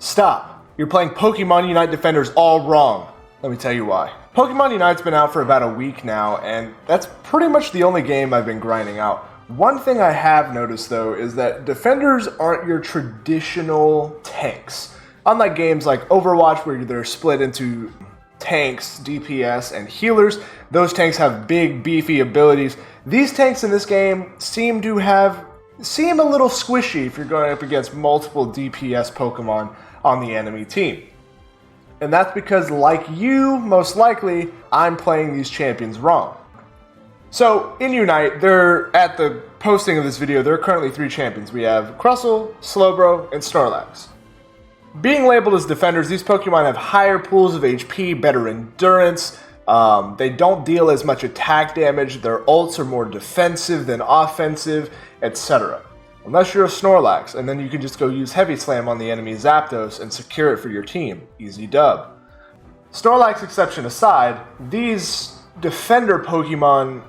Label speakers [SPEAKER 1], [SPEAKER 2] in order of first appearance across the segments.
[SPEAKER 1] Stop. You're playing Pokemon Unite Defenders all wrong. Let me tell you why. Pokemon Unite's been out for about a week now, and that's pretty much the only game I've been grinding out. One thing I have noticed though is that Defenders aren't your traditional tanks. Unlike games like Overwatch where they're split into tanks, DPS, and healers, those tanks have big, beefy abilities. These tanks in this game seem a little squishy if you're going up against multiple DPS Pokemon on the enemy team. And that's because, like you, most likely, I'm playing these champions wrong. So, in Unite, at the posting of this video, there are currently 3 champions. We have Crustle, Slowbro, and Snorlax. Being labeled as defenders, these Pokemon have higher pools of HP, better endurance, they don't deal as much attack damage, their ults are more defensive than offensive, etc. Unless you're a Snorlax, and then you can just go use Heavy Slam on the enemy Zapdos and secure it for your team. Easy dub. Snorlax exception aside, these defender Pokemon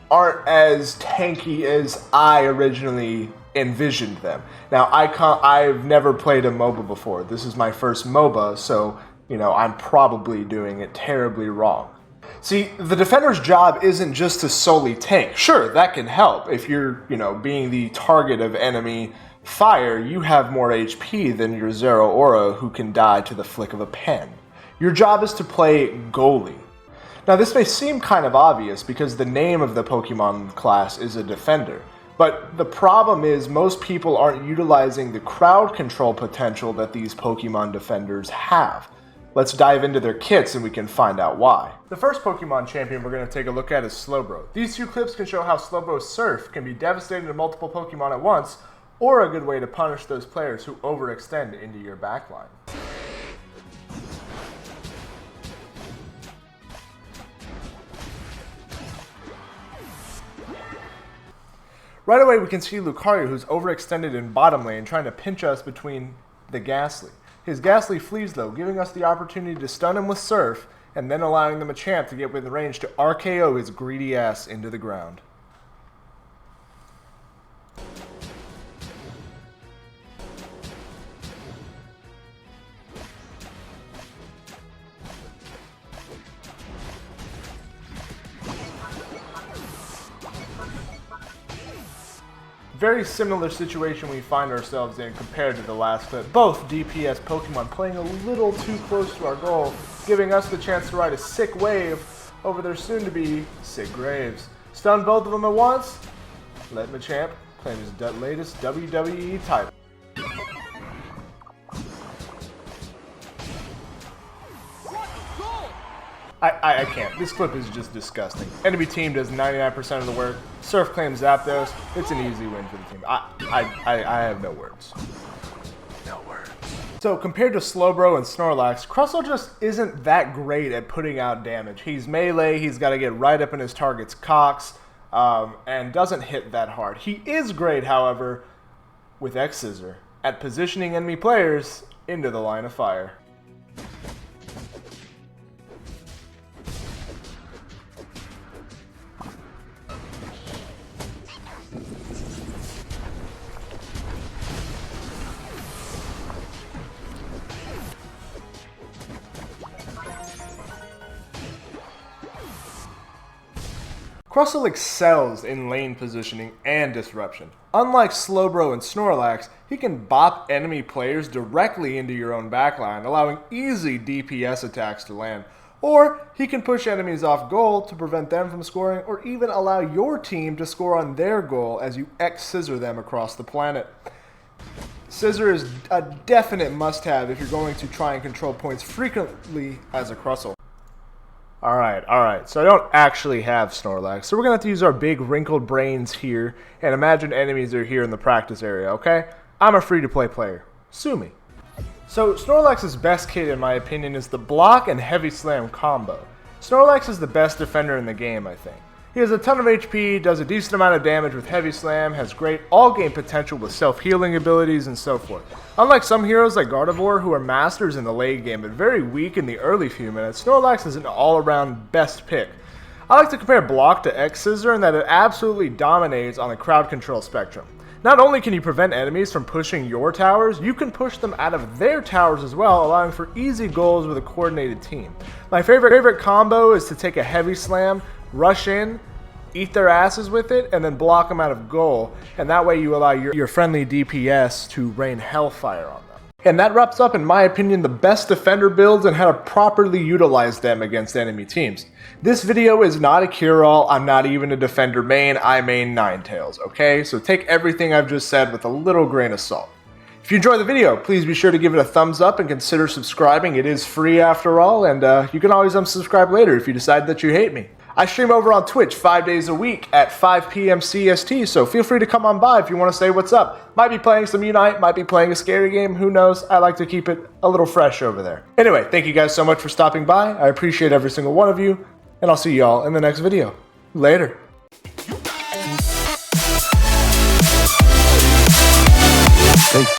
[SPEAKER 1] aren't as tanky as I originally envisioned them. Now, I've never played a MOBA before. This is my first MOBA, so, I'm probably doing it terribly wrong. See, the defender's job isn't just to solely tank. Sure, that can help. If you're, being the target of enemy fire, you have more HP than your Zeraora who can die to the flick of a pen. Your job is to play goalie. Now, this may seem kind of obvious because the name of the Pokemon class is a defender. But the problem is most people aren't utilizing the crowd control potential that these Pokemon defenders have. Let's dive into their kits and we can find out why. The first Pokemon champion we're going to take a look at is Slowbro. These 2 clips can show how Slowbro's Surf can be devastating to multiple Pokemon at once, or a good way to punish those players who overextend into your backline. Right away we can see Lucario, who's overextended in bottom lane, trying to pinch us between the Ghastly. His Ghastly flees though, giving us the opportunity to stun him with Surf, and then allowing the Machamp to get within range to RKO his greedy ass into the ground. Very similar situation we find ourselves in compared to the last clip. Both DPS Pokemon playing a little too close to our goal, giving us the chance to ride a sick wave over their soon-to-be sick graves. Stun both of them at once, let Machamp claim his latest WWE title. I can't. This clip is just disgusting. Enemy team does 99% of the work. Surf claims Zapdos. It's an easy win for the team. I have no words. No words. So compared to Slowbro and Snorlax, Crustle just isn't that great at putting out damage. He's melee, he's got to get right up in his target's cocks, and doesn't hit that hard. He is great, however, with X-Scissor, at positioning enemy players into the line of fire. Crustle excels in lane positioning and disruption. Unlike Slowbro and Snorlax, he can bop enemy players directly into your own backline, allowing easy DPS attacks to land. Or he can push enemies off goal to prevent them from scoring, or even allow your team to score on their goal as you X-Scissor them across the planet. Scissor is a definite must-have if you're going to try and control points frequently as a Crustle. Alright, so I don't actually have Snorlax, so we're going to have to use our big wrinkled brains here and imagine enemies are here in the practice area, okay? I'm a free-to-play player. Sue me. So Snorlax's best kit in my opinion is the block and heavy slam combo. Snorlax is the best defender in the game, I think. He has a ton of HP, does a decent amount of damage with Heavy Slam, has great all-game potential with self-healing abilities, and so forth. Unlike some heroes like Gardevoir, who are masters in the late game but very weak in the early few minutes, Snorlax is an all-around best pick. I like to compare Block to X-Scissor in that it absolutely dominates on the crowd control spectrum. Not only can you prevent enemies from pushing your towers, you can push them out of their towers as well, allowing for easy goals with a coordinated team. My favorite combo is to take a heavy slam, rush in, eat their asses with it, and then block them out of goal, and that way you allow your friendly DPS to rain hellfire on them. And that wraps up, in my opinion, the best defender builds and how to properly utilize them against enemy teams. This video is not a cure-all. I'm not even a defender main. I main Ninetales, okay? So take everything I've just said with a little grain of salt. If you enjoyed the video, please be sure to give it a thumbs up and consider subscribing. It is free after all, and you can always unsubscribe later if you decide that you hate me. I stream over on Twitch 5 days a week at 5 p.m. CST, so feel free to come on by if you want to say what's up. Might be playing some Unite, might be playing a scary game, who knows? I like to keep it a little fresh over there. Anyway, thank you guys so much for stopping by. I appreciate every single one of you, and I'll see y'all in the next video. Later.